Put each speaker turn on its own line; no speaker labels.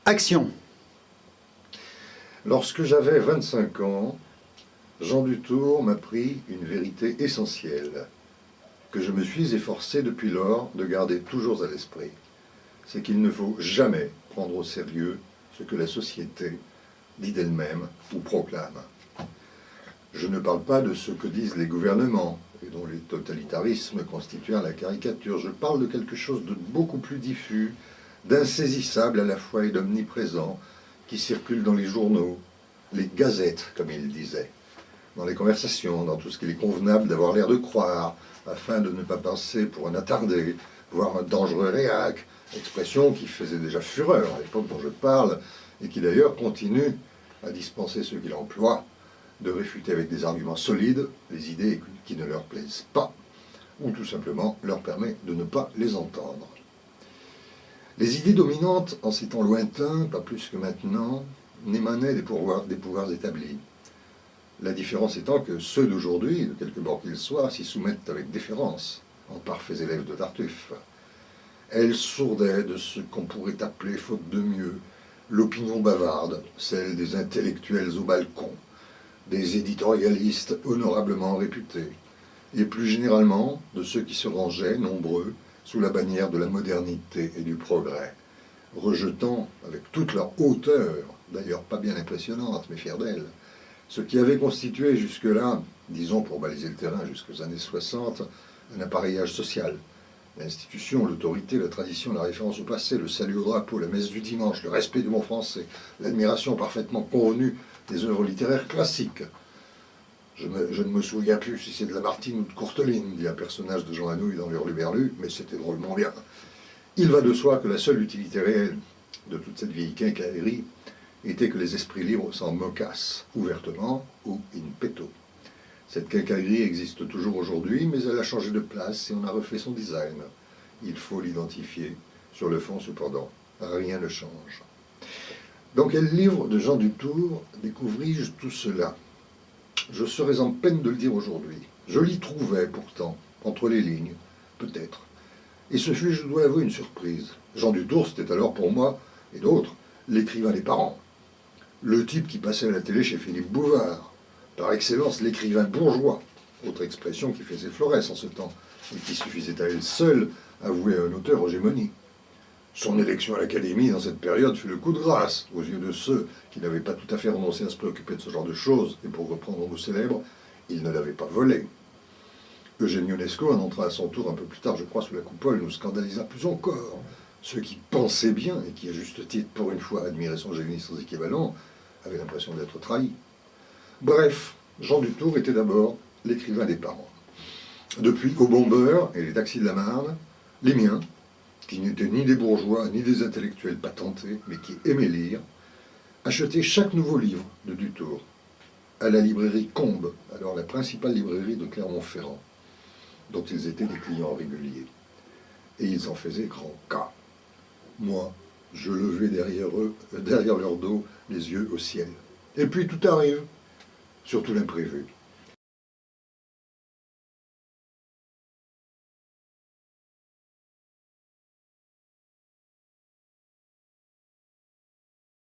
Action.
Lorsque j'avais 25 ans, Jean Dutour m'apprit une vérité essentielle, que je me suis efforcé depuis lors de garder toujours à l'esprit. C'est qu'il ne faut jamais prendre au sérieux ce que la société dit d'elle-même ou proclame. Je ne parle pas de ce que disent les gouvernements et dont les totalitarismes constituent la caricature. Je parle de quelque chose de beaucoup plus diffus, d'insaisissable à la fois et d'omniprésent, qui circule dans les journaux, les gazettes, comme il disait, dans les conversations, dans tout ce qu'il est convenable d'avoir l'air de croire, afin de ne pas passer pour un attardé, voire un dangereux réac, expression qui faisait déjà fureur à l'époque dont je parle, et qui d'ailleurs continue à dispenser ceux qui l'emploient de réfuter avec des arguments solides les idées qui ne leur plaisent pas, ou tout simplement leur permet de ne pas les entendre. Les idées dominantes, en ces temps lointains, pas plus que maintenant, n'émanaient des pouvoirs établis. La différence étant que ceux d'aujourd'hui, de quelque bord qu'ils soient, s'y soumettent avec déférence, en parfaits élèves de Tartuffe. Elles sourdaient de ce qu'on pourrait appeler, faute de mieux, l'opinion bavarde, celle des intellectuels au balcon, des éditorialistes honorablement réputés, et plus généralement de ceux qui se rangeaient, nombreux, sous la bannière de la modernité et du progrès, rejetant avec toute leur hauteur, d'ailleurs pas bien impressionnante, mais fière d'elle, ce qui avait constitué jusque-là, disons pour baliser le terrain jusqu'aux années 60, un appareillage social. L'institution, l'autorité, la tradition, la référence au passé, le salut au drapeau, la messe du dimanche, le respect du mot français, l'admiration parfaitement convenue des œuvres littéraires classiques. Je ne me souviens plus si c'est de Lamartine ou de Courteline, dit un personnage de Jean Anouilh dans l'Hurluberlu, mais c'était drôlement bien. Il va de soi que la seule utilité réelle de toute cette vieille quincaillerie était que les esprits libres s'en moquassent, ouvertement ou in petto. Cette quincaillerie existe toujours aujourd'hui, mais elle a changé de place et on a refait son design. Il faut l'identifier. Sur le fond, cependant, rien ne change. Dans quel livre de Jean Dutour découvris-je tout cela ? Je serais en peine de le dire aujourd'hui. Je l'y trouvais pourtant, entre les lignes, peut-être. Et ce fut, je dois avouer, une surprise. Jean Dutour, c'était alors pour moi, et d'autres, l'écrivain des parents. Le type qui passait à la télé chez Philippe Bouvard. Par excellence, l'écrivain bourgeois. Autre expression qui faisait florès en ce temps, et qui suffisait à elle seule à vouer à un auteur hégémonie. Son élection à l'Académie dans cette période fut le coup de grâce aux yeux de ceux qui n'avaient pas tout à fait renoncé à se préoccuper de ce genre de choses, et pour reprendre un mot célèbre, il ne l'avait pas volé. Eugène Ionesco en entra à son tour un peu plus tard, je crois, sous la coupole, nous scandalisa plus encore. Ceux qui pensaient bien, et qui à juste titre, pour une fois, admiraient son génie sans équivalent, avaient l'impression d'être trahis. Bref, Jean Dutour était d'abord l'écrivain des parents. Depuis Au Bon Beurre et les Taxis de la Marne, les miens, qui n'étaient ni des bourgeois ni des intellectuels patentés, mais qui aimaient lire, achetaient chaque nouveau livre de Dutour à la librairie Combes, alors la principale librairie de Clermont-Ferrand, dont ils étaient des clients réguliers. Et ils en faisaient grand cas. Moi, je levais derrière leur dos les yeux au ciel. Et puis tout arrive, surtout l'imprévu.